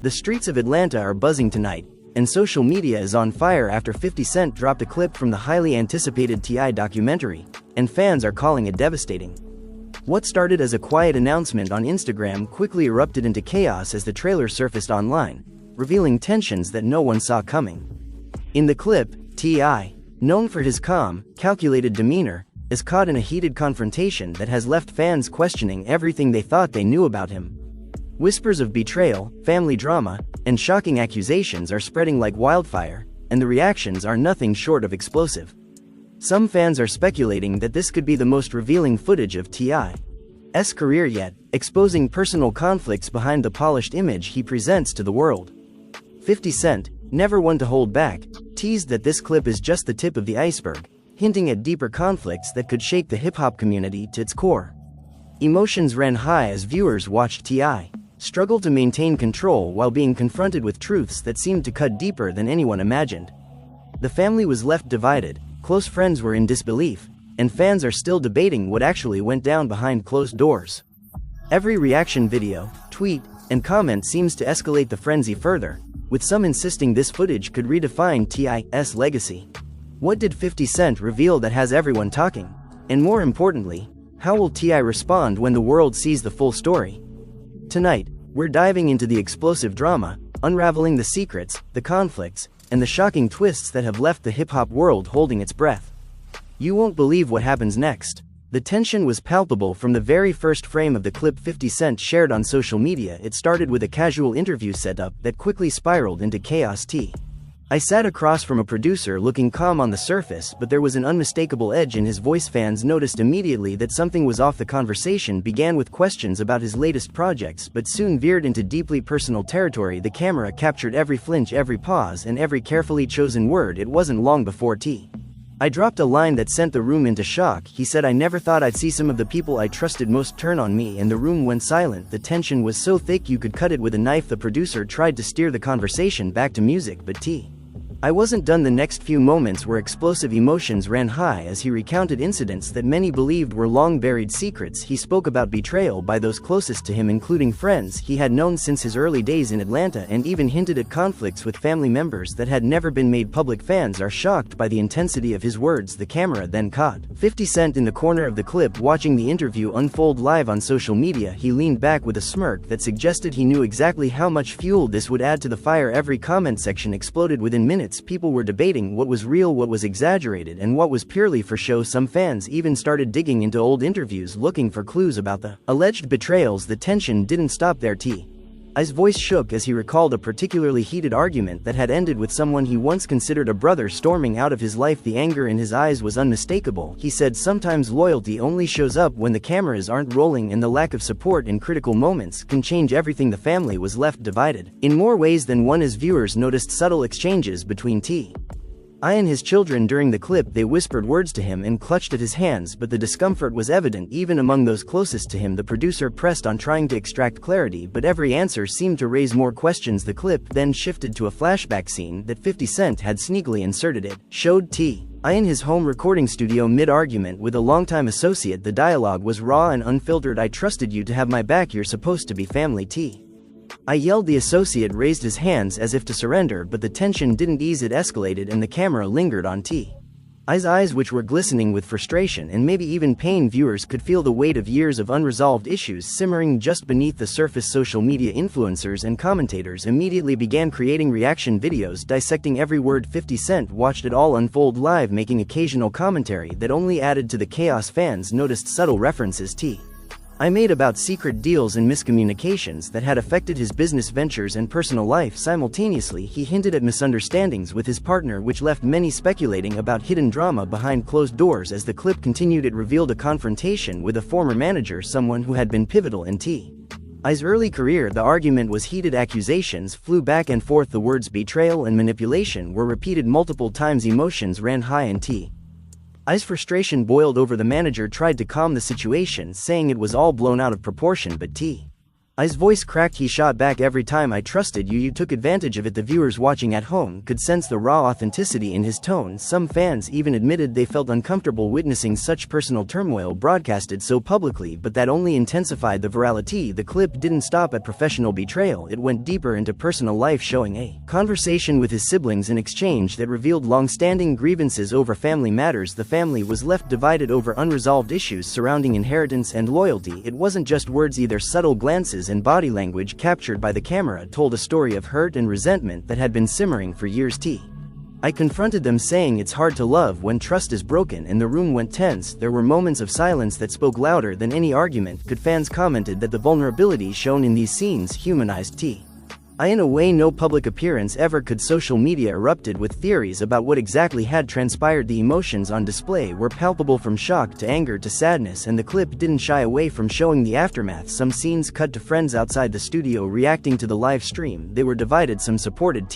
The streets of Atlanta are buzzing tonight, and social media is on fire after 50 Cent dropped a clip from the highly anticipated T.I. documentary, and fans are calling it devastating. What started as a quiet announcement on Instagram quickly erupted into chaos as the trailer surfaced online, revealing tensions that no one saw coming. In the clip, T.I., known for his calm, calculated demeanor, is caught in a heated confrontation that has left fans questioning everything they thought they knew about him. Whispers of betrayal, family drama, and shocking accusations are spreading like wildfire, and the reactions are nothing short of explosive. Some fans are speculating that this could be the most revealing footage of T.I.'s career yet, exposing personal conflicts behind the polished image he presents to the world. 50 Cent, never one to hold back, teased that this clip is just the tip of the iceberg, hinting at deeper conflicts that could shake the hip-hop community to its core. Emotions ran high as viewers watched T.I. struggle to maintain control while being confronted with truths that seemed to cut deeper than anyone imagined. The family was left divided, close friends were in disbelief, and fans are still debating what actually went down behind closed doors. Every reaction video, tweet, and comment seems to escalate the frenzy further, with some insisting this footage could redefine T.I.'s legacy. What did 50 Cent reveal that has everyone talking? And more importantly, how will T.I. respond when the world sees the full story? Tonight, we're diving into the explosive drama, unraveling the secrets, the conflicts, and the shocking twists that have left the hip-hop world holding its breath. You won't believe what happens next. The tension was palpable from the very first frame of the clip 50 Cent shared on social media. It started with a casual interview setup that quickly spiraled into chaos. T.I. sat across from a producer looking calm on the surface, but there was an unmistakable edge in his voice. Fans noticed immediately that something was off. The conversation began with questions about his latest projects but soon veered into deeply personal territory. The camera captured every flinch, every pause, and every carefully chosen word. It wasn't long before T.I. dropped a line that sent the room into shock. He said, "I never thought I'd see some of the people I trusted most turn on me," and the room went silent. The tension was so thick you could cut it with a knife. The producer tried to steer the conversation back to music, but T.I. wasn't done. The next few moments where explosive emotions ran high as he recounted incidents that many believed were long-buried secrets. He spoke about betrayal by those closest to him, including friends he had known since his early days in Atlanta, and even hinted at conflicts with family members that had never been made public. Fans are shocked by the intensity of his words. The camera then caught 50 Cent in the corner of the clip watching the interview unfold live on social media. He leaned back with a smirk that suggested he knew exactly how much fuel this would add to the fire. Every comment section exploded within minutes. People were debating what was real, what was exaggerated, and what was purely for show. Some fans even started digging into old interviews looking for clues about the alleged betrayals. The tension didn't stop there. T.I.'s voice shook as he recalled a particularly heated argument that had ended with someone he once considered a brother storming out of his life. The anger in his eyes was unmistakable. He said, "Sometimes loyalty only shows up when the cameras aren't rolling, and the lack of support in critical moments can change everything." The family was left divided in more ways than one as viewers noticed subtle exchanges between T.I. and his children during the clip. They whispered words to him and clutched at his hands, but the discomfort was evident even among those closest to him. The producer pressed on, trying to extract clarity, but every answer seemed to raise more questions. The clip then shifted to a flashback scene that 50 Cent had sneakily inserted. It showed T.I. in his home recording studio mid-argument with a longtime associate. The dialogue was raw and unfiltered. "I trusted you to have my back. You're supposed to be family." T.I. yelled. The associate raised his hands as if to surrender, but the tension didn't ease. It escalated, and the camera lingered on T.I.'s eyes, which were glistening with frustration and maybe even pain. Viewers could feel the weight of years of unresolved issues simmering just beneath the surface. Social media influencers and commentators immediately began creating reaction videos dissecting every word. 50 Cent watched it all unfold live, making occasional commentary that only added to the chaos. Fans noticed subtle references T.I. made about secret deals and miscommunications that had affected his business ventures and personal life. Simultaneously, he hinted at misunderstandings with his partner, which left many speculating about hidden drama behind closed doors. As the clip continued, it revealed a confrontation with a former manager, someone who had been pivotal in T.I.'s early career. The argument was heated. Accusations flew back and forth. The words betrayal and manipulation were repeated multiple times. Emotions ran high, and T.I.'s frustration boiled over. The manager tried to calm the situation, saying it was all blown out of proportion, but T.I. I's voice cracked. He shot back, every time I trusted you, you took advantage of it. The viewers watching at home could sense the raw authenticity in his tone. Some fans even admitted they felt uncomfortable witnessing such personal turmoil broadcasted so publicly, but that only intensified the virality. The clip didn't stop at professional betrayal, it went deeper into personal life, showing a conversation with his siblings in exchange that revealed long-standing grievances over family matters. The family was left divided over unresolved issues surrounding inheritance and loyalty. It wasn't just words either. Subtle glances and body language captured by the camera told a story of hurt and resentment that had been simmering for years. I confronted them, saying it's hard to love when trust is broken, and the room went tense. There were moments of silence that spoke louder than any argument could. Fans commented that the vulnerability shown in these scenes humanized I in a way no public appearance ever could. Social media erupted with theories about what exactly had transpired. The emotions on display were palpable, from shock to anger to sadness, and the clip didn't shy away from showing the aftermath. Some scenes cut to friends outside the studio reacting to the live stream. They were divided. Some supported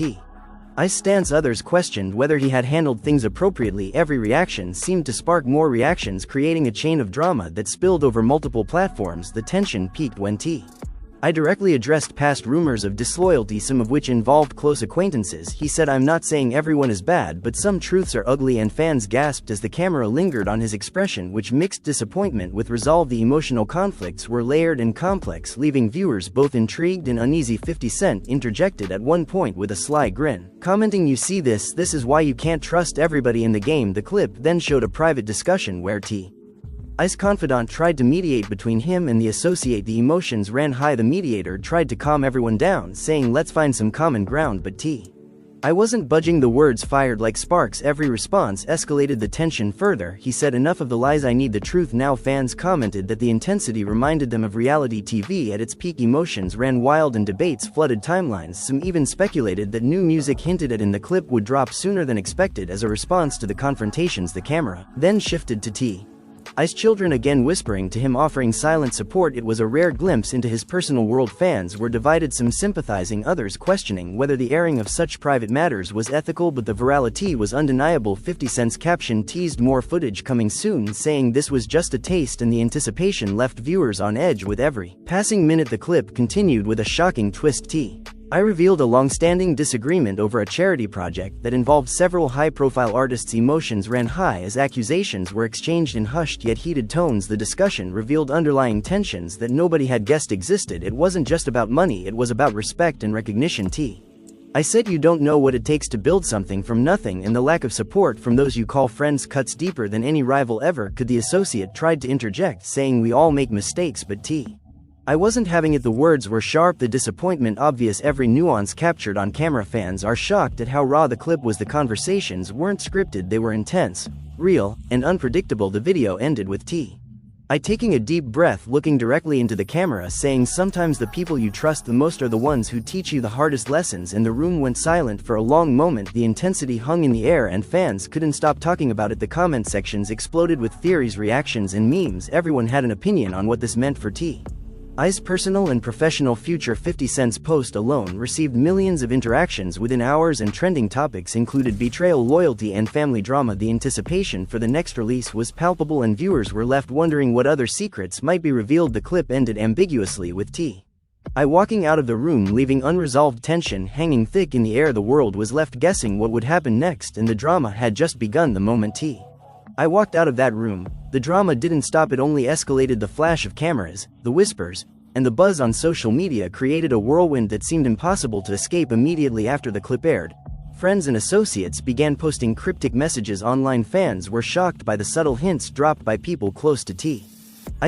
I's stance, others questioned whether he had handled things appropriately. Every reaction seemed to spark more reactions, creating a chain of drama that spilled over multiple platforms. The tension peaked when I directly addressed past rumors of disloyalty, some of which involved close acquaintances. He said, I'm not saying everyone is bad, but some truths are ugly, and fans gasped as the camera lingered on his expression, which mixed disappointment with resolve. The emotional conflicts were layered and complex, leaving viewers both intrigued and uneasy. 50 Cent interjected at one point with a sly grin, commenting, you see, this is why you can't trust everybody in the game. The clip then showed a private discussion where I's confidant tried to mediate between him and the associate. The emotions ran high. The mediator tried to calm everyone down, saying let's find some common ground, but I wasn't budging. The words fired like sparks. Every response escalated the tension further. He said, enough of the lies, I need the truth now. Fans commented that the intensity reminded them of reality TV at its peak. Emotions ran wild and debates flooded timelines. Some even speculated that new music hinted at in the clip would drop sooner than expected as a response to the confrontations. The camera then shifted to I's children again, whispering to him, offering silent support. It was a rare glimpse into his personal world. Fans were divided, some sympathizing, others questioning whether the airing of such private matters was ethical, but the virality was undeniable. 50 Cent's caption teased more footage coming soon, saying this was just a taste, and the anticipation left viewers on edge with every passing minute. The clip continued with a shocking twist. I revealed a long-standing disagreement over a charity project that involved several high-profile artists. Emotions ran high as accusations were exchanged in hushed yet heated tones. The discussion revealed underlying tensions that nobody had guessed existed. It wasn't just about money, it was about respect and recognition. I said, you don't know what it takes to build something from nothing, and the lack of support from those you call friends cuts deeper than any rival ever could. The associate tried to interject, saying we all make mistakes, but I wasn't having it. The words were sharp, the disappointment obvious, every nuance captured on camera. Fans are shocked at how raw the clip was. The conversations weren't scripted, they were intense, real, and unpredictable. The video ended with I taking a deep breath, looking directly into the camera, saying sometimes the people you trust the most are the ones who teach you the hardest lessons. And the room went silent for a long moment. The intensity hung in the air and fans couldn't stop talking about it. The comment sections exploded with theories, reactions, and memes. Everyone had an opinion on what this meant for I's personal and professional future. 50 Cent's post alone received millions of interactions within hours, and trending topics included betrayal, loyalty, and family drama. The anticipation for the next release was palpable, and viewers were left wondering what other secrets might be revealed. The clip ended ambiguously with I walking out of the room, leaving unresolved tension hanging thick in the air. The world was left guessing what would happen next, and the drama had just begun. The moment I walked out of that room, the drama didn't stop. It only escalated. The flash of cameras, the whispers, and the buzz on social media created a whirlwind that seemed impossible to escape. Immediately after the clip aired, friends and associates began posting cryptic messages online. Fans were shocked by the subtle hints dropped by people close to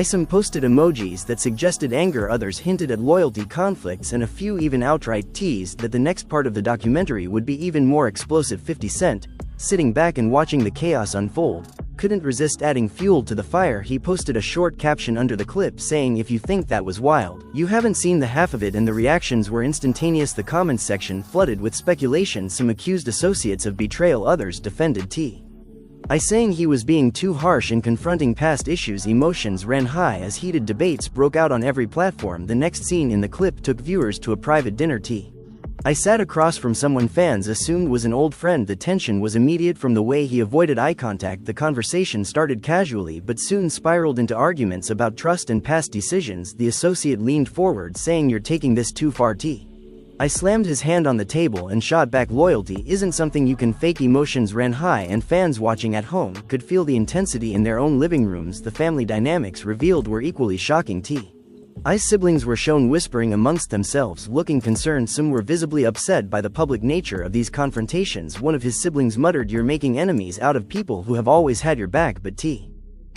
Some posted emojis that suggested anger, others hinted at loyalty conflicts, and a few even outright teased that the next part of the documentary would be even more explosive. 50 Cent, sitting back and watching the chaos unfold, couldn't resist adding fuel to the fire. He posted a short caption under the clip saying, if you think that was wild, you haven't seen the half of it, and the reactions were instantaneous. The comments section flooded with speculation. Some accused associates of betrayal, others defended I saying he was being too harsh in confronting past issues. Emotions ran high as heated debates broke out on every platform. The next scene in the clip took viewers to a private dinner. I sat across from someone fans assumed was an old friend. The tension was immediate from the way he avoided eye contact. The conversation started casually but soon spiraled into arguments about trust and past decisions. The associate leaned forward saying, "You're taking this too far, T." I slammed his hand on the table and shot back, "Loyalty isn't something you can fake." Emotions ran high and fans watching at home could feel the intensity in their own living rooms. The family dynamics revealed were equally shocking. I's siblings were shown whispering amongst themselves, looking concerned. Some were visibly upset by the public nature of these confrontations. One of his siblings muttered, "You're making enemies out of people who have always had your back." But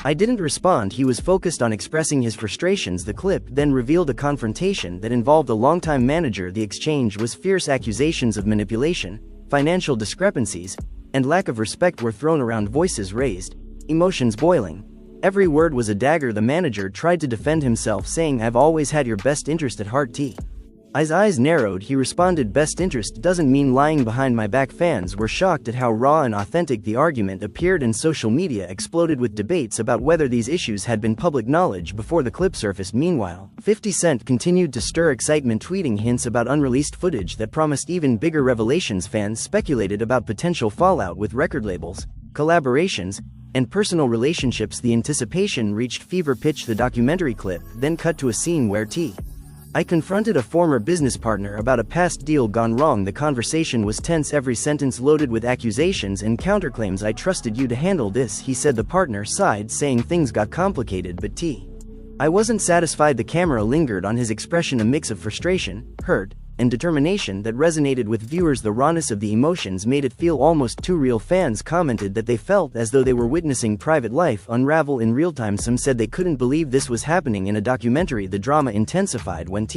I didn't respond. He was focused on expressing his frustrations. The clip then revealed a confrontation that involved a longtime manager. The exchange was fierce. Accusations of manipulation, financial discrepancies, and lack of respect were thrown around. Voices raised, emotions boiling. Every word was a dagger. The manager tried to defend himself, saying, "I've always had your best interest at heart." I's eyes narrowed. He responded, "Best interest doesn't mean lying behind my back." Fans were shocked at how raw and authentic the argument appeared, and social media exploded with debates about whether these issues had been public knowledge before the clip surfaced. Meanwhile, 50 Cent continued to stir excitement, tweeting hints about unreleased footage that promised even bigger revelations. Fans speculated about potential fallout with record labels, collaborations, and personal relationships. The anticipation reached fever pitch. The documentary clip then cut to a scene where I confronted a former business partner about a past deal gone wrong. The conversation was tense, every sentence loaded with accusations and counterclaims. "I trusted you to handle this," he said. The partner sighed, saying, "Things got complicated, but I wasn't satisfied." The camera lingered on his expression, a mix of frustration, hurt, and determination that resonated with viewers. The rawness of the emotions made it feel almost too real. Fans commented that they felt as though they were witnessing private life unravel in real time. Some said they couldn't believe this was happening in a documentary. The drama intensified when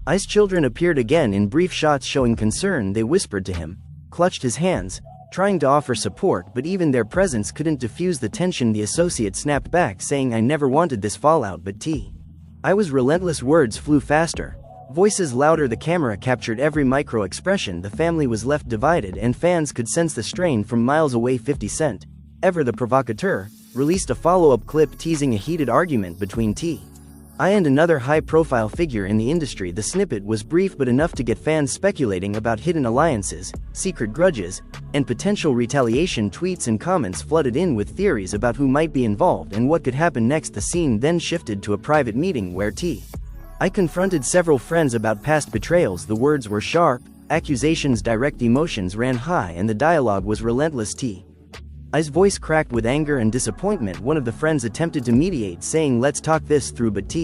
I's children appeared again in brief shots showing concern. They whispered to him, clutched his hands, trying to offer support, but even their presence couldn't diffuse the tension. The associate snapped back, saying, "I never wanted this fallout, but I was relentless." Words flew faster, voices louder. The camera captured every micro expression. The family was left divided, and fans could sense the strain from miles away. 50 Cent, ever the provocateur, released a follow-up clip teasing a heated argument between I and another high-profile figure in the industry. The snippet was brief but enough to get fans speculating about hidden alliances, secret grudges, and potential retaliation. Tweets and comments flooded in with theories about who might be involved and what could happen next. The scene then shifted to a private meeting where I confronted several friends about past betrayals. The words were sharp, accusations direct, emotions ran high, and the dialogue was relentless. I's voice cracked with anger and disappointment. One of the friends attempted to mediate, saying, "Let's talk this through," but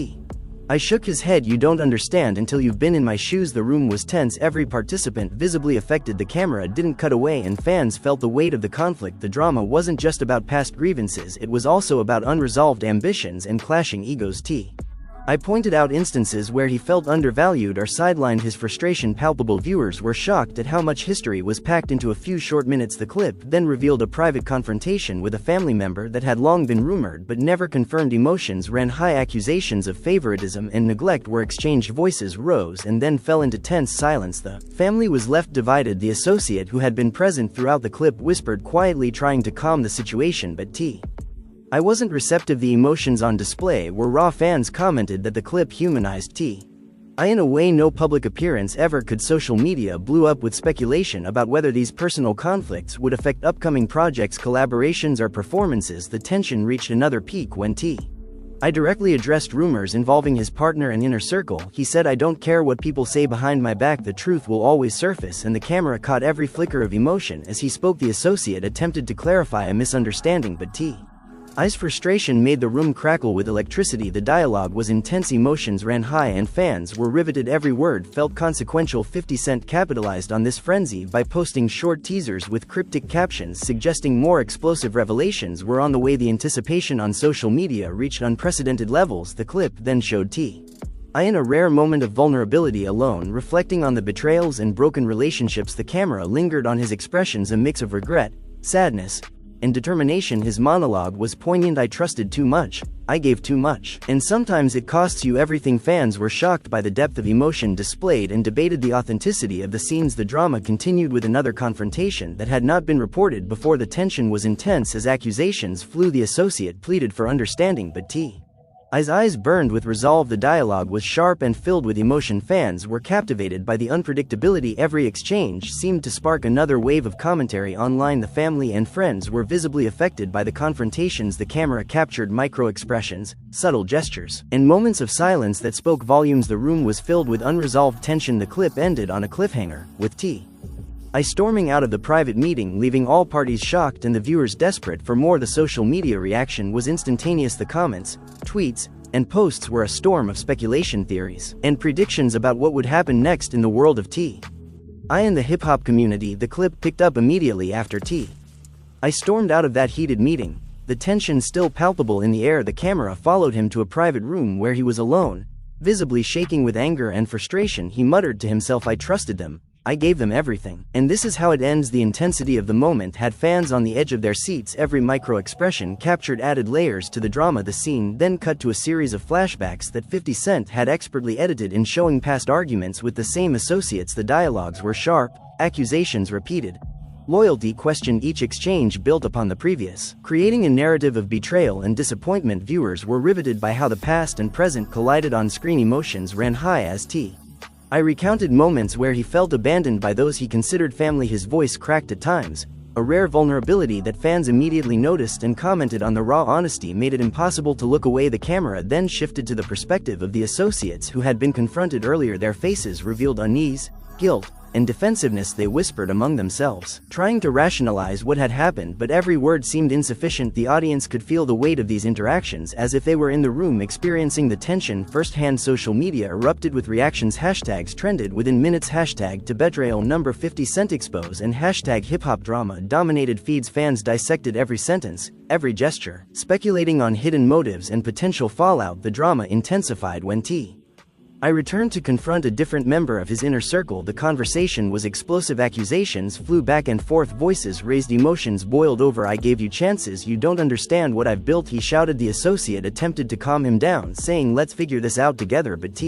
I shook his head. "You don't understand until you've been in my shoes." The room was tense, every participant visibly affected. The camera didn't cut away, and fans felt the weight of the conflict. The drama wasn't just about past grievances, it was also about unresolved ambitions and clashing egos. I pointed out instances where he felt undervalued or sidelined, his frustration palpable. Viewers were shocked at how much history was packed into a few short minutes. The clip then revealed a private confrontation with a family member that had long been rumored but never confirmed. Emotions ran high, accusations of favoritism and neglect were exchanged. Voices rose and then fell into tense silence. The family was left divided. The associate, who had been present throughout the clip, whispered quietly, trying to calm the situation, but I wasn't receptive. The emotions on display were raw. Fans commented that the clip humanized I in a way no public appearance ever could. Social media blew up with speculation about whether these personal conflicts would affect upcoming projects, collaborations, or performances. The tension reached another peak when I directly addressed rumors involving his partner and inner circle. He said, "I don't care what people say behind my back, the truth will always surface," and the camera caught every flicker of emotion as he spoke. The associate attempted to clarify a misunderstanding, but I's frustration made the room crackle with electricity. The dialogue was intense, emotions ran high, and fans were riveted. Every word felt consequential. 50 Cent capitalized on this frenzy by posting short teasers with cryptic captions suggesting more explosive revelations were on the way. The anticipation on social media reached unprecedented levels. The clip then showed I in a rare moment of vulnerability, alone, reflecting on the betrayals and broken relationships. The camera lingered on his expressions, a mix of regret, sadness, and determination. His monologue was poignant. "I trusted too much, I gave too much, and sometimes it costs you everything." Fans were shocked by the depth of emotion displayed and debated the authenticity of the scenes. The drama continued with another confrontation that had not been reported before. The tension was intense as accusations flew. The associate pleaded for understanding, but I's eyes burned with resolve. The dialogue was sharp and filled with emotion. Fans were captivated by the unpredictability. Every exchange seemed to spark another wave of commentary online. The family and friends were visibly affected by the confrontations. The camera captured micro-expressions, subtle gestures, and moments of silence that spoke volumes. The room was filled with unresolved tension. The clip ended on a cliffhanger, with I storming out of the private meeting, leaving all parties shocked and the viewers desperate for more. The social media reaction was instantaneous. The comments, tweets, and posts were a storm of speculation, theories, and predictions about what would happen next in the world of I and the hip-hop community. The clip picked up immediately after I stormed out of that heated meeting, the tension still palpable in the air. The camera followed him to a private room where he was alone, visibly shaking with anger and frustration. He muttered to himself, "I trusted them. I gave them everything. And this is how it ends." The intensity of the moment had fans on the edge of their seats. Every micro-expression captured added layers to the drama. The scene then cut to a series of flashbacks that 50 Cent had expertly edited in, showing past arguments with the same associates. The dialogues were sharp, accusations repeated, loyalty questioned. Each exchange built upon the previous, creating a narrative of betrayal and disappointment. Viewers were riveted by how the past and present collided on screen. Emotions ran high as I recounted moments where he felt abandoned by those he considered family. His voice cracked at times, a rare vulnerability that fans immediately noticed and commented on. The raw honesty made it impossible to look away. The camera then shifted to the perspective of the associates who had been confronted earlier. Their faces revealed unease, guilt, and defensiveness. They whispered among themselves, trying to rationalize what had happened, but every word seemed insufficient. The audience could feel the weight of these interactions as if they were in the room experiencing the tension firsthand. Social media erupted with reactions. Hashtags trended within minutes. Hashtag #ToBetrayal, number 50 Cent expose, and hashtag hip-hop drama dominated feeds. Fans dissected every sentence, every gesture, speculating on hidden motives and potential fallout. The drama intensified when I returned to confront a different member of his inner circle. The conversation was explosive. Accusations flew back and forth, voices raised, emotions boiled over. "I gave you chances. You don't understand what I've built," he shouted. The associate attempted to calm him down, saying, "Let's figure this out together," but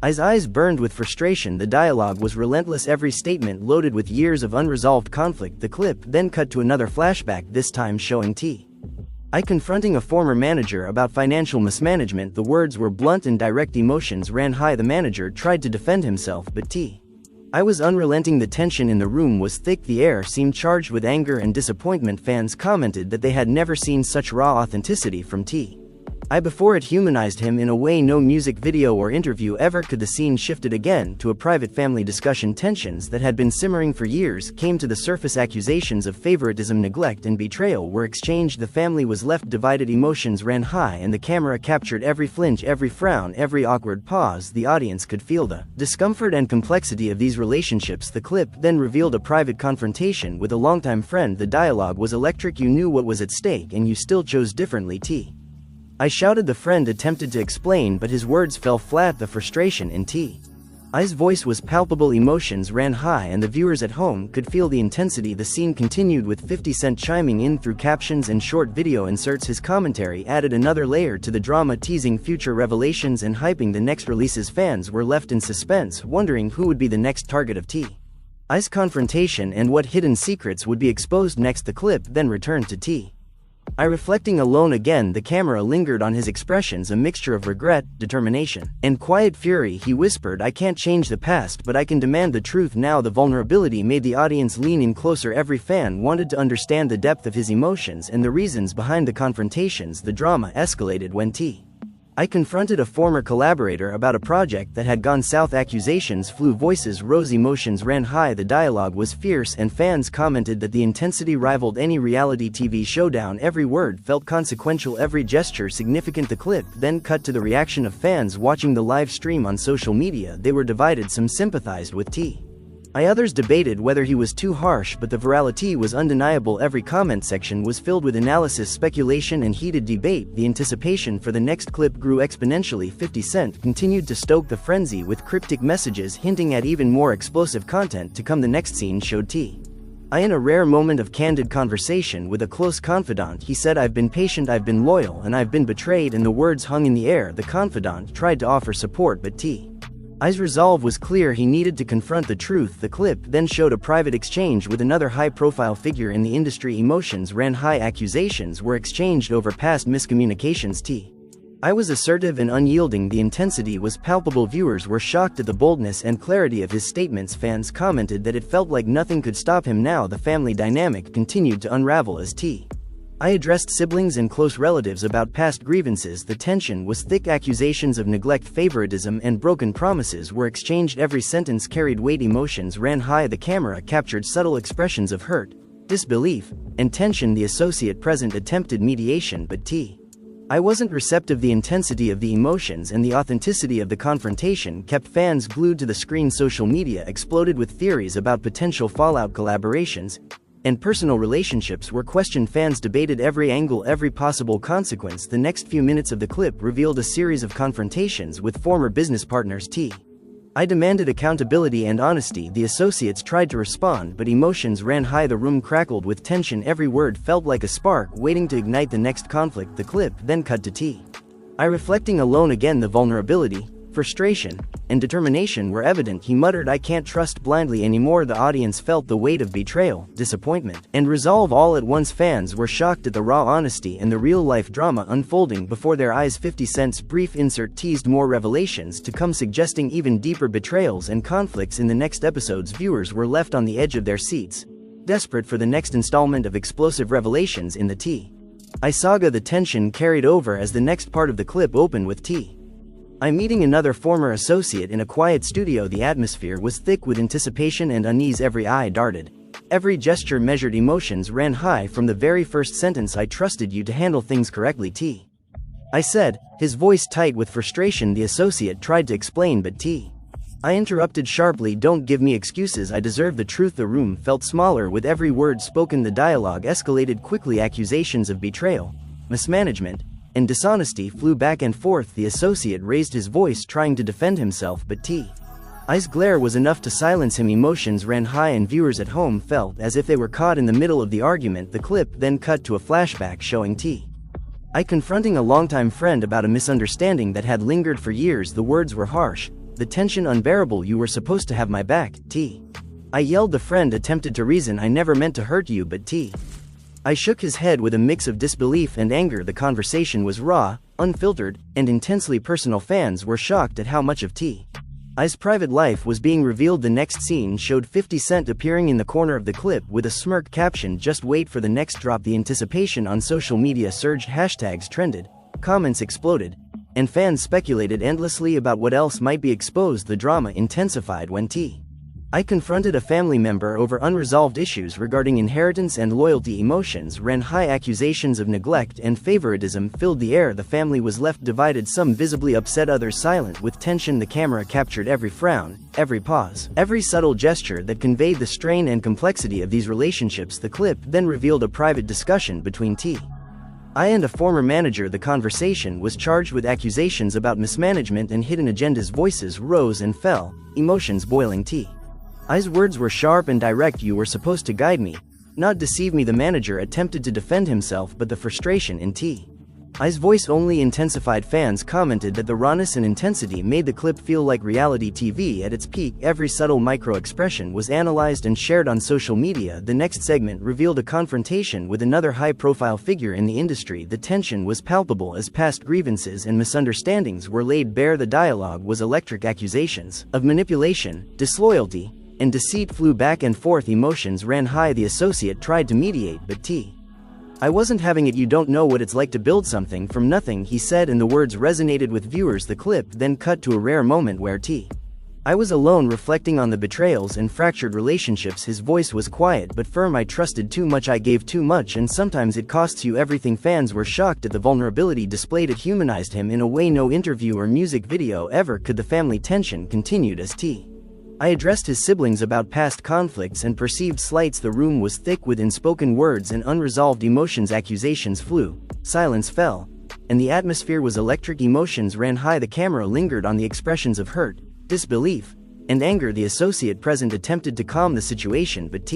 I's eyes burned with frustration. The dialogue was relentless, every statement loaded with years of unresolved conflict. The clip then cut to another flashback, this time showing I confronting a former manager about financial mismanagement. The words were blunt and direct. Emotions ran high. The manager tried to defend himself, but I was unrelenting. The tension in the room was thick. The air seemed charged with anger and disappointment. Fans commented that they had never seen such raw authenticity from I before. It humanized him in a way no music video or interview ever could. The scene shifted again to a private family discussion. Tensions that had been simmering for years came to the surface. Accusations of favoritism, neglect, and betrayal were exchanged. The family was left divided. Emotions ran high and the camera captured every flinch, every frown, every awkward pause. The audience could feel the discomfort and complexity of these relationships. The clip then revealed a private confrontation with a longtime friend. The dialogue was electric. "You knew what was at stake and you still chose differently," I shouted. The friend attempted to explain, but his words fell flat. The frustration in I's voice was palpable. Emotions ran high and the viewers at home could feel the intensity. The scene continued with 50 Cent chiming in through captions and short video inserts. His commentary added another layer to the drama, teasing future revelations and hyping the next releases. Fans were left in suspense, wondering who would be the next target of I's confrontation and what hidden secrets would be exposed next. The clip then returned to I reflecting alone again. The camera lingered on his expressions, a mixture of regret, determination, and quiet fury. He whispered, "I can't change the past, but I can demand the truth now." The vulnerability made the audience lean in closer. Every fan wanted to understand the depth of his emotions and the reasons behind the confrontations. The drama escalated when I confronted a former collaborator about a project that had gone south. Accusations flew, voices rose, emotions ran high. The dialogue was fierce and fans commented that the intensity rivaled any reality TV showdown. Every word felt consequential, every gesture significant. The clip then cut to the reaction of fans watching the live stream on social media. They were divided. Some sympathized with others debated whether he was too harsh, but the virality was undeniable. Every comment section was filled with analysis, speculation, and heated debate. The anticipation for the next clip grew exponentially. 50 Cent continued to stoke the frenzy with cryptic messages hinting at even more explosive content to come. The next scene showed I in a rare moment of candid conversation with a close confidant. He said, "I've been patient, I've been loyal, and I've been betrayed," and the words hung in the air. The confidant tried to offer support, but I's resolve was clear. He needed to confront the truth. The clip then showed a private exchange with another high-profile figure in the industry. Emotions ran high. Accusations were exchanged over past miscommunications. I was assertive and unyielding. The intensity was palpable. Viewers were shocked at the boldness and clarity of his statements. Fans commented that it felt like nothing could stop him now. The family dynamic continued to unravel as I addressed siblings and close relatives about past grievances. The tension was thick. Accusations of neglect, favoritism, and broken promises were exchanged. Every sentence carried weight. Emotions ran high. The camera captured subtle expressions of hurt, disbelief, and tension. The associate present attempted mediation, but I wasn't receptive. The intensity of the emotions and the authenticity of the confrontation kept fans glued to the screen. Social media exploded with theories about potential fallout. Collaborations and personal relationships were questioned. Fans debated every angle, every possible consequence. The next few minutes of the clip revealed a series of confrontations with former business partners. I demanded accountability and honesty. The associates tried to respond, but emotions ran high. The room crackled with tension. Every word felt like a spark waiting to ignite the next conflict. The clip then cut to I reflecting alone again. The vulnerability, frustration, and determination were evident. He muttered, "I can't trust blindly anymore." The audience felt the weight of betrayal, disappointment, and resolve all at once. Fans were shocked at the raw honesty and the real-life drama unfolding before their eyes. 50 Cent's brief insert teased more revelations to come, suggesting even deeper betrayals and conflicts in the next episodes. Viewers were left on the edge of their seats, desperate for the next installment of explosive revelations in the I saga. The tension carried over as the next part of the clip opened with I'm meeting another former associate in a quiet studio. The atmosphere was thick with anticipation and unease. Every eye darted, every gesture measured. Emotions ran high from the very first sentence. "I trusted you to handle things correctly, I said, his voice tight with frustration. The associate tried to explain, but I interrupted sharply. "Don't give me excuses. I deserve the truth." The room felt smaller with every word spoken. The dialogue escalated quickly. Accusations of betrayal, mismanagement, and dishonesty flew back and forth. The associate raised his voice, trying to defend himself, but I's glare was enough to silence him. Emotions ran high and viewers at home felt as if they were caught in the middle of the argument. The clip then cut to a flashback showing I confronting a longtime friend about a misunderstanding that had lingered for years. The words were harsh, the tension unbearable. "You were supposed to have my back, I yelled. The friend attempted to reason. "I never meant to hurt you, but I shook his head with a mix of disbelief and anger. The conversation was raw, unfiltered, and intensely personal. Fans were shocked at how much of I's private life was being revealed. The next scene showed 50 Cent appearing in the corner of the clip with a smirk caption, "Just wait for the next drop." The anticipation on social media surged. Hashtags trended, comments exploded, and fans speculated endlessly about what else might be exposed. The drama intensified when I confronted a family member over unresolved issues regarding inheritance and loyalty. Emotions ran high. Accusations of neglect and favoritism filled the air. The family was left divided, some visibly upset, others silent with tension. The camera captured every frown, every pause, every subtle gesture that conveyed the strain and complexity of these relationships. The clip then revealed a private discussion between I and a former manager. The conversation was charged with accusations about mismanagement and hidden agendas. Voices rose and fell, emotions boiling. I's words were sharp and direct. "You were supposed to guide me, not deceive me." The manager attempted to defend himself, but the frustration in I's voice only intensified. Fans commented that the rawness and intensity made the clip feel like reality TV at its peak. Every subtle micro-expression was analyzed and shared on social media. The next segment revealed a confrontation with another high-profile figure in the industry. The tension was palpable as past grievances and misunderstandings were laid bare. The dialogue was electric. Accusations of manipulation, disloyalty, and deceit flew back and forth. Emotions ran high. The associate tried to mediate, but I wasn't having it. "You don't know what it's like to build something from nothing," he said, and the words resonated with viewers. The clip then cut to a rare moment where I was alone, reflecting on the betrayals and fractured relationships. His voice was quiet but firm. "I trusted too much, I gave too much, and sometimes it costs you everything." Fans were shocked at the vulnerability displayed. It humanized him in a way no interview or music video ever could. The family tension continued as I addressed his siblings about past conflicts and perceived slights. The room was thick with unspoken words and unresolved emotions. Accusations flew, silence fell, and the atmosphere was electric. Emotions ran high. The camera lingered on the expressions of hurt, disbelief, and anger. The associate present attempted to calm the situation, but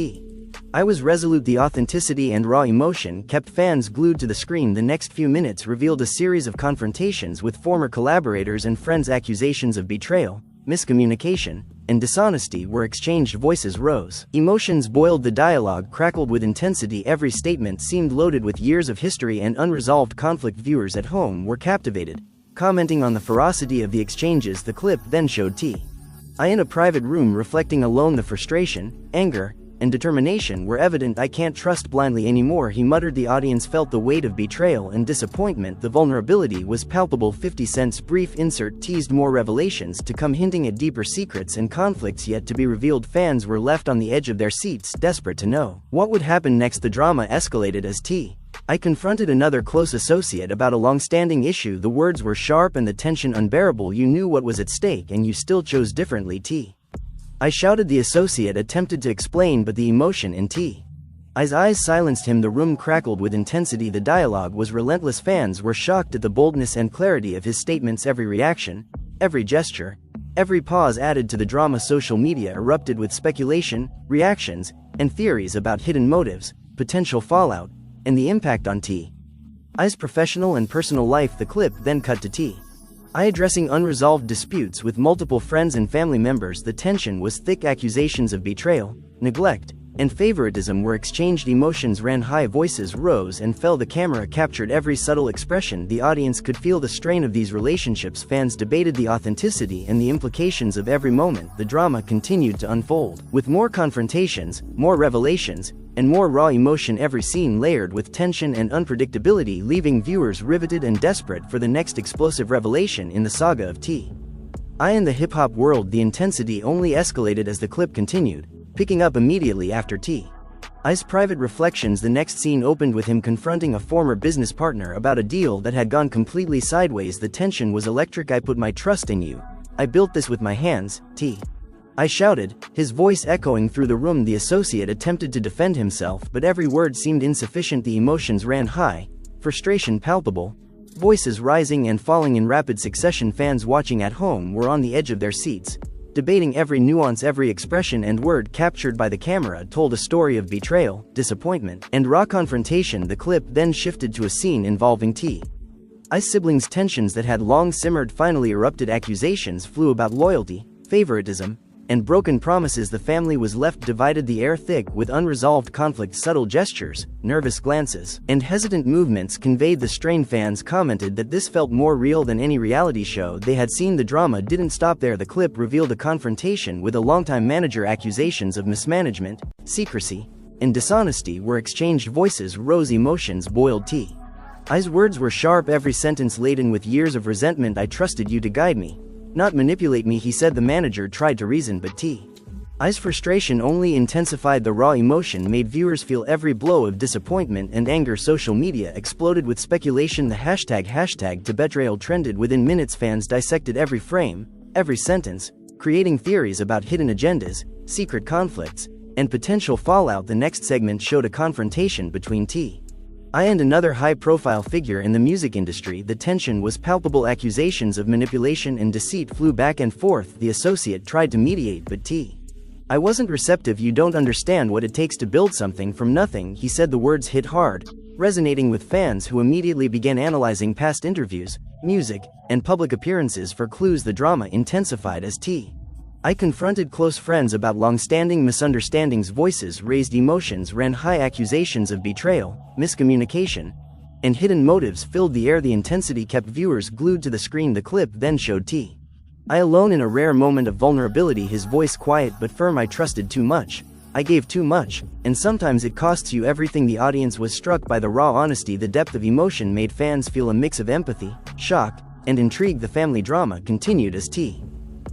I was resolute. The authenticity and raw emotion kept fans glued to the screen. The next few minutes revealed a series of confrontations with former collaborators and friends. Accusations of betrayal, miscommunication, and dishonesty were exchanged. Voices rose, emotions boiled. The dialogue crackled with intensity. Every statement seemed loaded with years of history and unresolved conflict. Viewers at home were captivated, commenting on the ferocity of the exchanges. The clip then showed T. I in a private room reflecting alone. The frustration, anger, and determination were evident. I can't trust blindly anymore, he muttered. The audience felt the weight of betrayal and disappointment. The vulnerability was palpable. 50 Cent's brief insert teased more revelations to come, hinting at deeper secrets and conflicts yet to be revealed. Fans were left on the edge of their seats, desperate to know what would happen next. The drama escalated as T. I confronted another close associate about a long-standing issue. The words were sharp and the tension unbearable. You knew what was at stake and you still chose differently. T. I shouted. The associate attempted to explain, but the emotion in T. I's eyes silenced him. The room crackled with intensity. The dialogue was relentless. Fans were shocked at the boldness and clarity of his statements. Every reaction, every gesture, every pause added to the drama. Social media erupted with speculation, reactions, and theories about hidden motives, potential fallout, and the impact on T. I's professional and personal life. The clip then cut to T. I addressing unresolved disputes with multiple friends and family members. The tension was thick. Accusations of betrayal, neglect, and favoritism were exchanged. Emotions ran high. Voices rose and fell. The camera captured every subtle expression. The audience could feel the strain of these relationships. Fans debated the authenticity and the implications of every moment. The drama continued to unfold, with more confrontations, more revelations, and more raw emotion. Every scene layered with tension and unpredictability, leaving viewers riveted and desperate for the next explosive revelation in the saga of T. I in the hip-hop world. The intensity only escalated as the clip continued, picking up immediately after T. I's private reflections. The next scene opened with him confronting a former business partner about a deal that had gone completely sideways. The tension was electric. I put my trust in you. I built this with my hands, T. I shouted, his voice echoing through the room. The associate attempted to defend himself, but every word seemed insufficient. The emotions ran high, frustration palpable, voices rising and falling in rapid succession. Fans watching at home were on the edge of their seats, debating every nuance. Every expression and word captured by the camera told a story of betrayal, disappointment, and raw confrontation. The clip then shifted to a scene involving T. I's siblings. Tensions that had long simmered finally erupted. Accusations flew about loyalty, favoritism, and broken promises. The family was left divided. The air thick with unresolved conflict. Subtle gestures, nervous glances, and hesitant movements conveyed the strain. Fans commented that this felt more real than any reality show they had seen. The drama didn't stop there. The clip revealed a confrontation with a longtime manager. Accusations of mismanagement, secrecy, and dishonesty were exchanged. Voices rose, emotions boiled. T. I's words were sharp, every sentence laden with years of resentment. I trusted you to guide me, not manipulate me, he said. The manager tried to reason, but T. I's frustration only intensified. The raw emotion made viewers feel every blow of disappointment and anger. Social media exploded with speculation. The hashtag #TBetrayal trended within minutes. Fans dissected every frame, every sentence, creating theories about hidden agendas, secret conflicts, and potential fallout. The next segment showed a confrontation between T. I and another high-profile figure in the music industry. The tension was palpable. Accusations of manipulation and deceit flew back and forth. The associate tried to mediate, but T. I wasn't receptive. You don't understand what it takes to build something from nothing, he said. The words hit hard, resonating with fans who immediately began analyzing past interviews, music, and public appearances for clues. The drama intensified as T. I confronted close friends about long-standing misunderstandings. Voices raised, emotions ran high. Accusations of betrayal, miscommunication, and hidden motives filled the air. The intensity kept viewers glued to the screen. The clip then showed T. I alone in a rare moment of vulnerability, his voice quiet but firm. I trusted too much, I gave too much, and sometimes it costs you everything. The audience was struck by the raw honesty. The depth of emotion made fans feel a mix of empathy, shock, and intrigue. The family drama continued as T.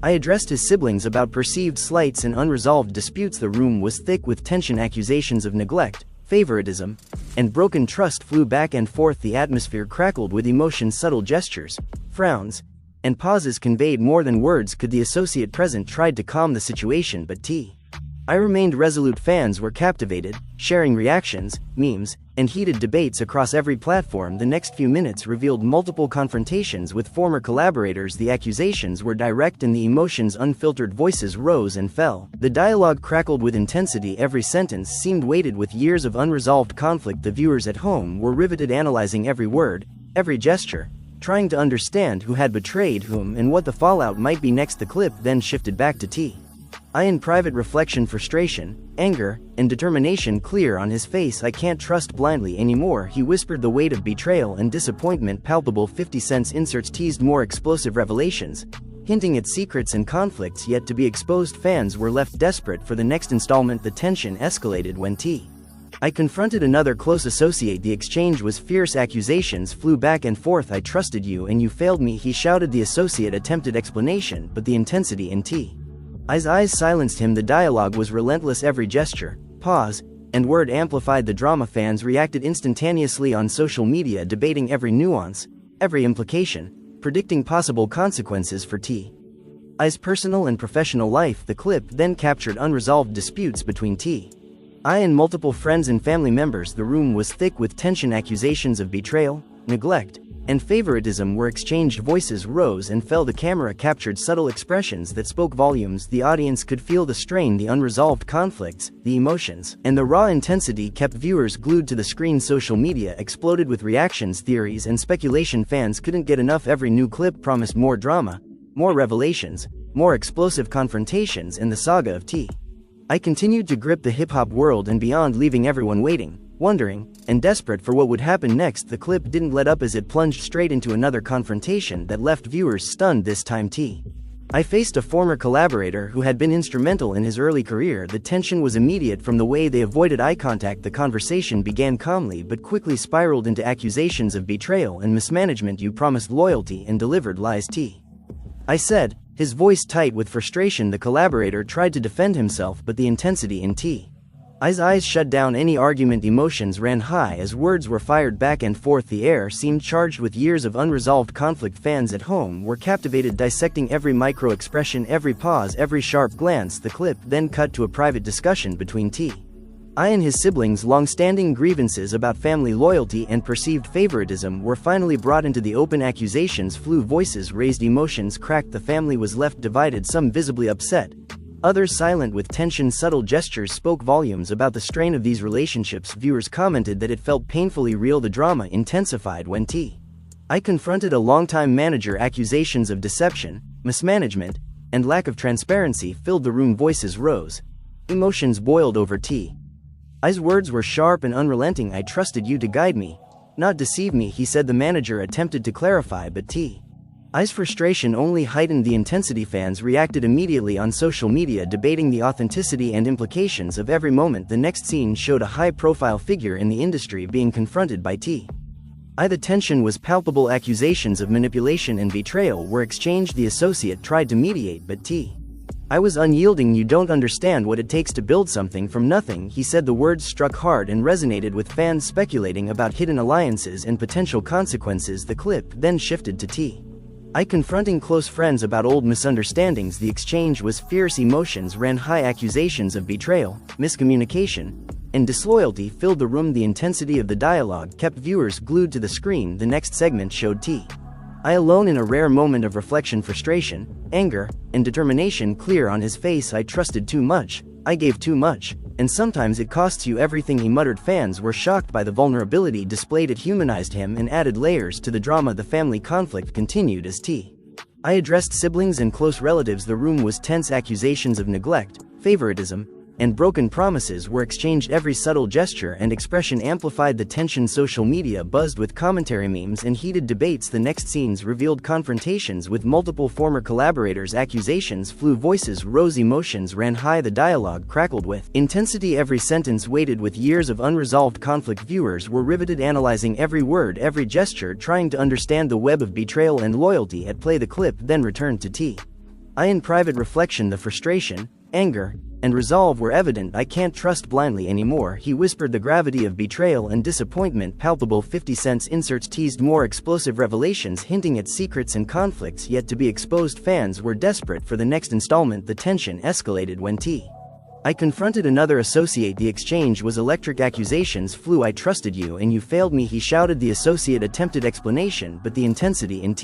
I addressed his siblings about perceived slights and unresolved disputes. The room was thick with tension. Accusations of neglect, favoritism, and broken trust flew back and forth. The atmosphere crackled with emotion. Subtle gestures, frowns, and pauses conveyed more than words could. The associate present tried to calm the situation, but T. I remained resolute. Fans were captivated, sharing reactions, memes, and heated debates across every platform. The next few minutes revealed multiple confrontations with former collaborators. The accusations were direct and the emotions unfiltered. Voices rose and fell. The dialogue crackled with intensity. Every sentence seemed weighted with years of unresolved conflict. The viewers at home were riveted, analyzing every word, every gesture, trying to understand who had betrayed whom and what the fallout might be next. The clip then shifted back to T. I in private reflection, frustration, anger, and determination clear on his face. I can't trust blindly anymore, he whispered, the weight of betrayal and disappointment palpable. 50 cents inserts teased more explosive revelations, hinting at secrets and conflicts yet to be exposed. Fans were left desperate for the next installment. The tension escalated when I confronted another close associate. The exchange was fierce. Accusations flew back and forth. I trusted you and you failed me, he shouted. The associate attempted explanation, but the intensity in I's eyes silenced him. The dialogue was relentless. Every gesture, pause, and word amplified the drama. Fans reacted instantaneously on social media, debating every nuance, every implication, predicting possible consequences for I's personal and professional life. The clip then captured unresolved disputes between I and multiple friends and family members. The room was thick with tension. Accusations of betrayal, neglect, and favoritism were exchanged. Voices rose and fell. The camera captured subtle expressions that spoke volumes. The audience could feel the strain, the unresolved conflicts, the emotions, and the raw intensity kept viewers glued to the screen. Social media exploded with reactions, theories, and speculation. Fans couldn't get enough. Every new clip promised more drama, more revelations, more explosive confrontations, and the saga of I continued to grip the hip-hop world and beyond, leaving everyone waiting, wondering, and desperate for what would happen next. The clip didn't let up as it plunged straight into another confrontation that left viewers stunned. This time I faced a former collaborator who had been instrumental in his early career. The tension was immediate from the way they avoided eye contact. The conversation began calmly but quickly spiraled into accusations of betrayal and mismanagement. You promised loyalty and delivered lies, I said, his voice tight with frustration. The collaborator tried to defend himself, but the intensity in I's eyes shut down any argument. Emotions ran high as words were fired back and forth. The air seemed charged with years of unresolved conflict. Fans at home were captivated, dissecting every micro-expression, every pause, every sharp glance. The clip then cut to a private discussion between I and his siblings. Long-standing grievances about family loyalty and perceived favoritism were finally brought into the open. Accusations flew, voices raised, emotions cracked. The family was left divided, some visibly upset, others silent with tension. Subtle gestures spoke volumes about the strain of these relationships. Viewers commented that it felt painfully real. The drama intensified when I confronted a longtime manager. Accusations of deception, mismanagement, and lack of transparency filled the room. Voices rose, emotions boiled over I's words were sharp and unrelenting. I trusted you to guide me, not deceive me, he said. The manager attempted to clarify, but I's frustration only heightened the intensity. Fans reacted immediately on social media, debating the authenticity and implications of every moment. The next scene showed a high-profile figure in the industry being confronted by I. The tension was palpable. Accusations of manipulation and betrayal were exchanged. The associate tried to mediate, but I was unyielding. You don't understand what it takes to build something from nothing, he said. The words struck hard and resonated with fans speculating about hidden alliances and potential consequences. The clip then shifted to I confronting close friends about old misunderstandings. The exchange was fierce. Emotions ran high. Accusations of betrayal, miscommunication, and disloyalty filled the room. The intensity of the dialogue kept viewers glued to the screen. The next segment showed I alone in a rare moment of reflection, frustration, anger, and determination clear on his face. I trusted too much, I gave too much, and sometimes it costs you everything, he muttered. Fans were shocked by the vulnerability displayed. It humanized him and added layers to the drama. The family conflict continued as I addressed siblings and close relatives. The room was tense. Accusations of neglect, favoritism, and broken promises were exchanged. Every subtle gesture and expression amplified the tension. Social media buzzed with commentary, memes, and heated debates. The next scenes revealed confrontations with multiple former collaborators. Accusations flew, voices rose, emotions ran high. The dialogue crackled with intensity. Every sentence weighted with years of unresolved conflict. Viewers were riveted, analyzing every word, every gesture, trying to understand the web of betrayal and loyalty at play. The clip then returned to I in private reflection. The frustration, anger, and resolve were evident. I can't trust blindly anymore, he whispered, the gravity of betrayal and disappointment palpable. 50 cents inserts teased more explosive revelations, hinting at secrets and conflicts yet to be exposed. Fans were desperate for the next installment. The tension escalated when I confronted another associate. The exchange was electric. Accusations flew. I trusted you and you failed me, he shouted. The associate attempted explanation, but the intensity in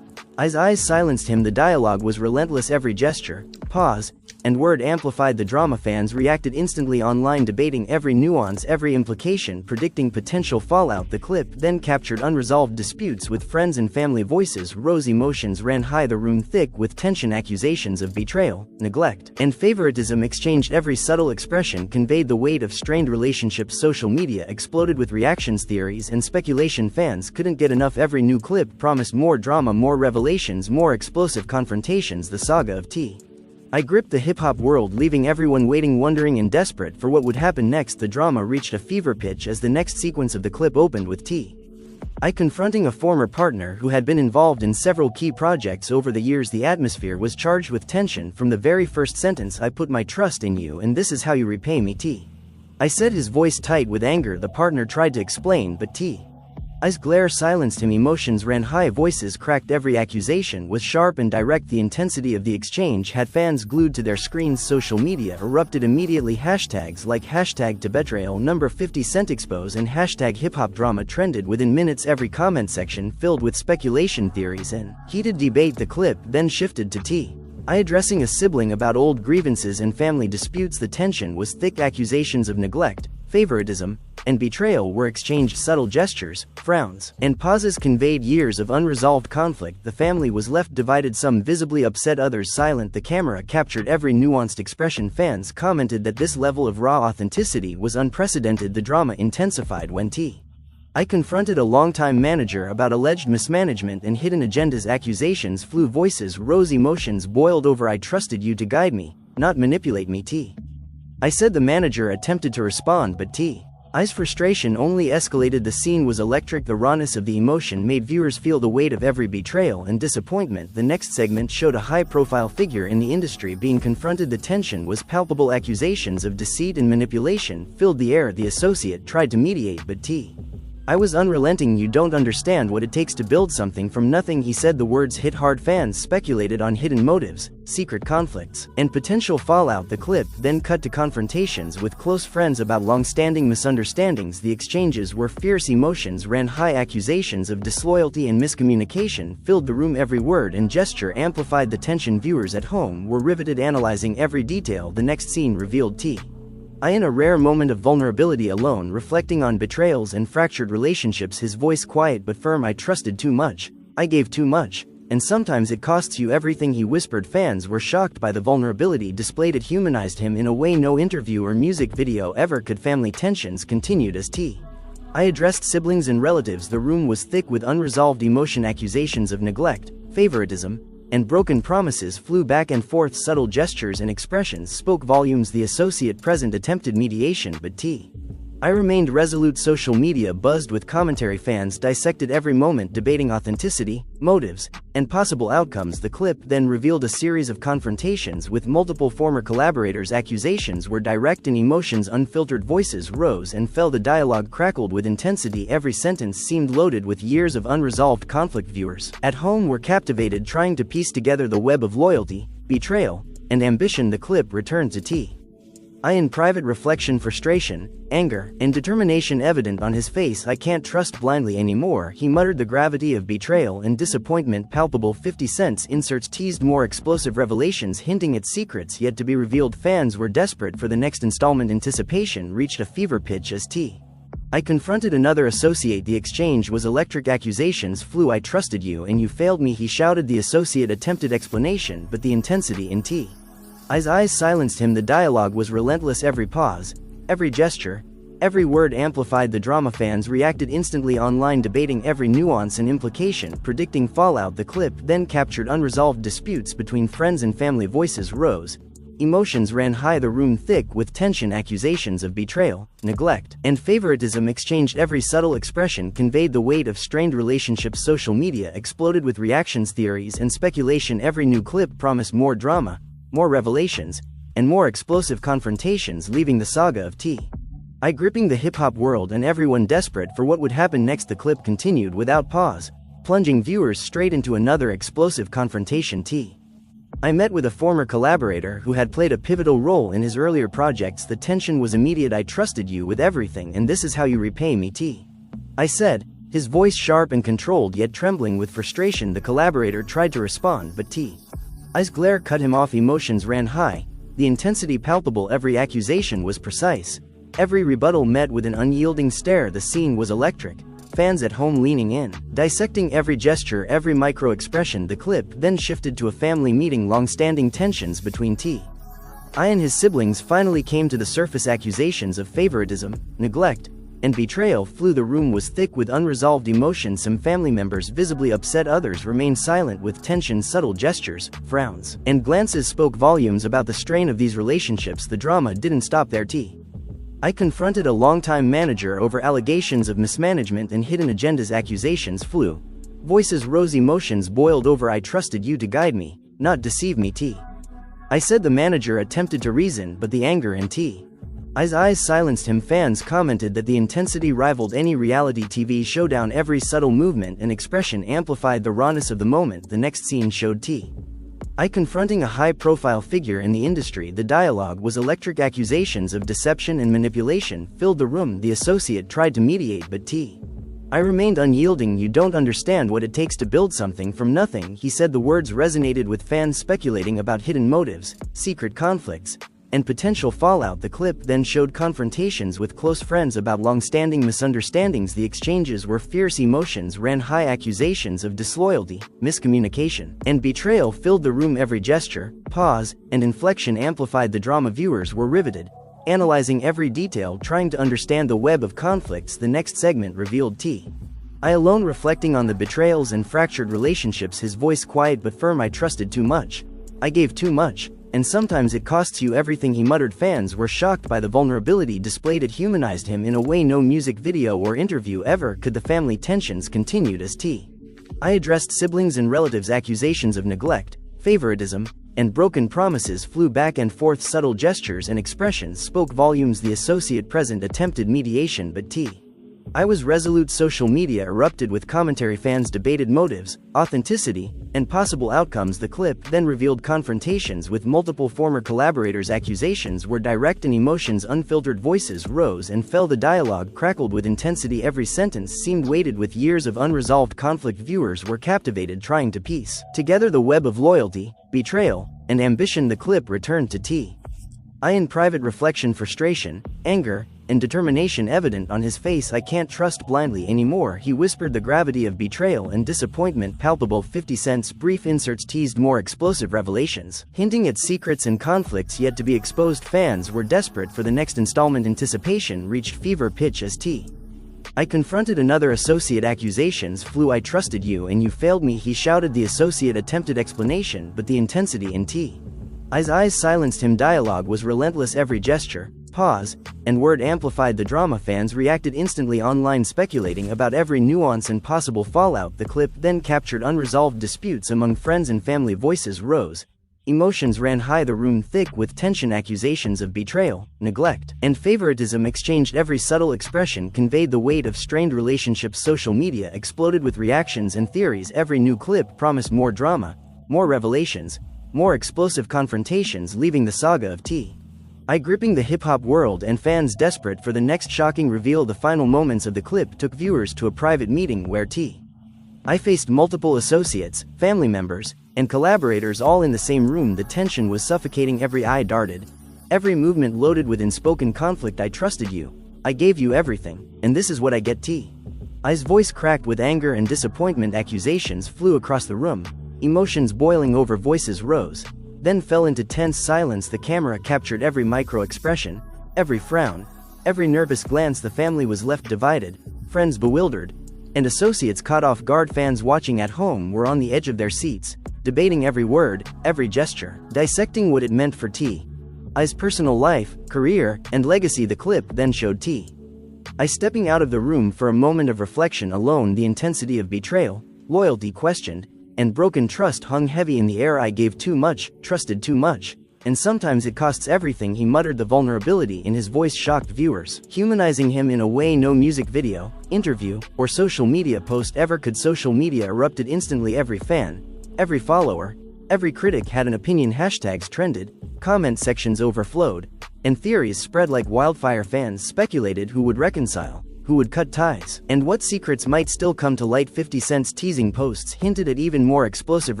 I's eyes silenced him. The dialogue was relentless. Every gesture, pause, and word amplified the drama. Fans reacted instantly online, debating every nuance, every implication, predicting potential fallout. The clip then captured unresolved disputes with friends and family. Voices rose, emotions ran high, the room thick with tension. Accusations of betrayal, neglect, and favoritism exchanged. Every subtle expression conveyed the weight of strained relationships. Social media exploded with reactions, theories, and speculation. Fans couldn't get enough. Every new clip promised more drama, more revelations, more explosive confrontations. The saga of T.I. gripped the hip-hop world, leaving everyone waiting, wondering, and desperate for what would happen next. The drama reached a fever pitch as the next sequence of the clip opened with T.I. confronting a former partner who had been involved in several key projects over the years. The atmosphere was charged with tension from the very first sentence. "I put my trust in you, and this is how you repay me." T.I. said, his voice tight with anger. The partner tried to explain, but T.I.'s glare silenced him. Emotions ran high, voices cracked. Every accusation was sharp and direct. The intensity of the exchange had fans glued to their screens. Social media erupted immediately. Hashtags like #ToBetrayal, number 50 Cent expose, and #hiphop drama trended within minutes. Every comment section filled with speculation, theories, and heated debate. The clip then shifted to T.I. addressing a sibling about old grievances and family disputes. The tension was thick. Accusations of neglect, favoritism, and betrayal were exchanged. Subtle gestures, frowns, and pauses conveyed years of unresolved conflict. The family was left divided, some visibly upset, others silent. The camera captured every nuanced expression. Fans commented that this level of raw authenticity was unprecedented. The drama intensified when T.I. confronted a longtime manager about alleged mismanagement and hidden agendas. Accusations flew, voices rose, emotions boiled over. "I trusted you to guide me, not manipulate me," T.I. said. The manager attempted to respond, but T.I.'s frustration only escalated. The scene was electric. The rawness of the emotion made viewers feel the weight of every betrayal and disappointment. The next segment showed a high-profile figure in the industry being confronted. The tension was palpable. Accusations of deceit and manipulation filled the air. The associate tried to mediate, but T.I. was unrelenting. "You don't understand what it takes to build something from nothing," he said. The words hit hard. Fans speculated on hidden motives, secret conflicts, and potential fallout. The clip then cut to confrontations with close friends about long-standing misunderstandings. The exchanges were fierce, emotions ran high. Accusations of disloyalty and miscommunication filled the room. Every word and gesture amplified the tension. Viewers at home were riveted, analyzing every detail. The next scene revealed T.I. in a rare moment of vulnerability, alone, reflecting on betrayals and fractured relationships. His voice quiet but firm. "I trusted too much. I gave too much. And sometimes it costs you everything," he whispered. Fans were shocked by the vulnerability displayed. It humanized him in a way no interview or music video ever could. Family tensions continued as T.I. addressed siblings and relatives. The room was thick with unresolved emotion. Accusations of neglect, favoritism, and broken promises flew back and forth. Subtle gestures and expressions spoke volumes. The associate present attempted mediation, but T.I. remained resolute. Social media buzzed with commentary. Fans dissected every moment, debating authenticity, motives, and possible outcomes. The clip then revealed a series of confrontations with multiple former collaborators. Accusations were direct and emotions unfiltered. Voices rose and fell. The dialogue crackled with intensity. Every sentence seemed loaded with years of unresolved conflict. Viewers at home were captivated, trying to piece together the web of loyalty, betrayal, and ambition. The clip returned to T.I. in private reflection, frustration, anger, and determination evident on his face. "I can't trust blindly anymore," he muttered. The gravity of betrayal and disappointment palpable. 50 Cent's inserts teased more explosive revelations, hinting at secrets yet to be revealed. Fans were desperate for the next installment. Anticipation reached a fever pitch as T.I. confronted another associate. The exchange was electric. Accusations flew. "I trusted you and you failed me," he shouted. The associate attempted explanation, but the intensity in T.I.'s eyes silenced him. The dialogue was relentless. Every pause, every gesture, every word amplified the drama. Fans reacted instantly online, debating every nuance and implication, predicting fallout. The clip then captured unresolved disputes between friends and family. Voices rose, emotions ran high. The room thick with tension. Accusations of betrayal, neglect, and favoritism exchanged. Every subtle expression conveyed the weight of strained relationships. Social media exploded with reactions, theories, and speculation. Every new clip promised more drama, more revelations, and more explosive confrontations, leaving the saga of T.I. gripping the hip-hop world and everyone desperate for what would happen next. The clip continued without pause, plunging viewers straight into another explosive confrontation. T.I. met with a former collaborator who had played a pivotal role in his earlier projects. "The tension was immediate. I trusted you with everything, and this is how you repay me," T.I. said, his voice sharp and controlled yet trembling with frustration. The collaborator tried to respond, but T.I.'s glare cut him off. Emotions ran high, the intensity palpable, every accusation was precise. Every rebuttal met with an unyielding stare. The scene was electric. Fans at home leaning in, dissecting every gesture, every micro-expression. The clip then shifted to a family meeting. Long-standing tensions between T.I. and his siblings finally came to the surface. Accusations of favoritism, neglect, and betrayal flew. The room was thick with unresolved emotions. Some family members visibly upset, others remained silent with tension. Subtle gestures, frowns, and glances spoke volumes about the strain of these relationships. The drama didn't stop there. T.I. confronted a longtime manager over allegations of mismanagement and hidden agendas. Accusations flew. Voices rose, emotions boiled over. I trusted you to guide me, not deceive me. T.I. said. The manager attempted to reason, but the anger in T.I.'s eyes silenced him. Fans commented that the intensity rivaled any reality TV showdown. Every subtle movement and expression amplified the rawness of the moment. The next scene showed T.I. confronting a high-profile figure in the industry. The dialogue was electric. Accusations of deception and manipulation filled the room. The associate tried to mediate, but T.I. remained unyielding. You don't understand what it takes to build something from nothing, he said. The words resonated with fans speculating about hidden motives, secret conflicts, and potential fallout. The clip then showed confrontations with close friends about long-standing misunderstandings. The exchanges were fierce, emotions ran high. Accusations of disloyalty, miscommunication, and betrayal filled the room. Every gesture, pause, and inflection amplified the drama. Viewers were riveted, analyzing every detail, trying to understand the web of conflicts. The next segment revealed T.I. alone, reflecting on the betrayals and fractured relationships, his voice quiet but firm. I trusted too much. I gave too much. And sometimes it costs you everything, he muttered. Fans were shocked by the vulnerability displayed. It humanized him in a way no music video or interview ever could. The family tensions continued as T.I. addressed siblings and relatives. Accusations of neglect, favoritism, and broken promises flew back and forth. Subtle gestures and expressions spoke volumes. The associate present attempted mediation, but T.I. was resolute. Social media erupted with commentary. Fans debated motives, authenticity, and possible outcomes. The clip then revealed confrontations with multiple former collaborators. Accusations were direct and emotions unfiltered. Voices rose and fell. The dialogue crackled with intensity. Every sentence seemed weighted with years of unresolved conflict. Viewers were captivated, trying to piece together the web of loyalty, betrayal, and ambition. The clip returned to T.I. in private reflection, frustration, anger, and determination evident on his face. I can't trust blindly anymore, he whispered. The gravity of betrayal and disappointment palpable. 50 Cent's brief inserts teased more explosive revelations, hinting at secrets and conflicts yet to be exposed. Fans were desperate for the next installment. Anticipation reached fever pitch as T.I. confronted another associate. Accusations flew. I trusted you and you failed me, he shouted. The associate attempted explanation, but the intensity in T.I.'s eyes silenced him. Dialogue was relentless. Every gesture, pause, and word amplified the drama. Fans reacted instantly online, speculating about every nuance and possible fallout. The clip then captured unresolved disputes among friends and family. Voices rose, emotions ran high. The room thick with tension. Accusations of betrayal, neglect, and favoritism exchanged. Every subtle expression conveyed the weight of strained relationships. Social media exploded with reactions and theories. Every new clip promised more drama, more revelations, more explosive confrontations, leaving the saga of T.I. gripping the hip-hop world and fans desperate for the next shocking reveal. The final moments of the clip took viewers to a private meeting where T.I. faced multiple associates, family members, and collaborators all in the same room. The tension was suffocating. Every eye darted, every movement loaded with unspoken conflict. I trusted you. I gave you everything, and this is what I get. T.I.'s voice cracked with anger and disappointment. Accusations flew across the room, emotions boiling over. Voices rose, then fell into tense silence. The camera captured every micro-expression, every frown, every nervous glance. The family was left divided, friends bewildered, and associates caught off guard. Fans watching at home were on the edge of their seats, debating every word, every gesture, dissecting what it meant for T.I.'s personal life, career, and legacy. The clip then showed T.I. stepping out of the room for a moment of reflection alone. The intensity of betrayal, loyalty questioned, and broken trust hung heavy in the air. I gave too much, trusted too much, and sometimes it costs everything, he muttered. The vulnerability in his voice shocked viewers, humanizing him in a way no music video, interview, or social media post ever could. Social media erupted instantly. Every fan, every follower, every critic had an opinion. Hashtags trended, comment sections overflowed, and theories spread like wildfire. Fans speculated who would reconcile, who would cut ties, and what secrets might still come to light. 50 Cent's teasing posts hinted at even more explosive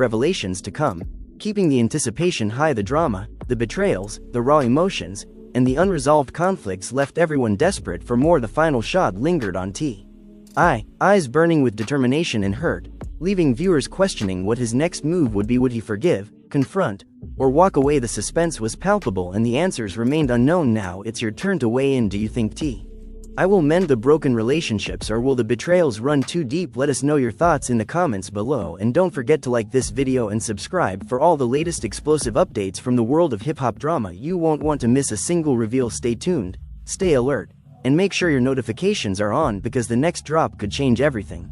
revelations to come. Keeping the anticipation high, the drama, the betrayals, the raw emotions, and the unresolved conflicts left everyone desperate for more. The final shot lingered on T.I., eyes burning with determination and hurt, leaving viewers questioning what his next move would be. Would he forgive, confront, or walk away? The suspense was palpable and the answers remained unknown. Now it's your turn to weigh in. Do you think T.I. will mend the broken relationships, or will the betrayals run too deep? Let us know your thoughts in the comments below, and don't forget to like this video and subscribe for all the latest explosive updates from the world of hip-hop drama. You won't want to miss a single reveal. Stay tuned, stay alert, and make sure your notifications are on, because the next drop could change everything.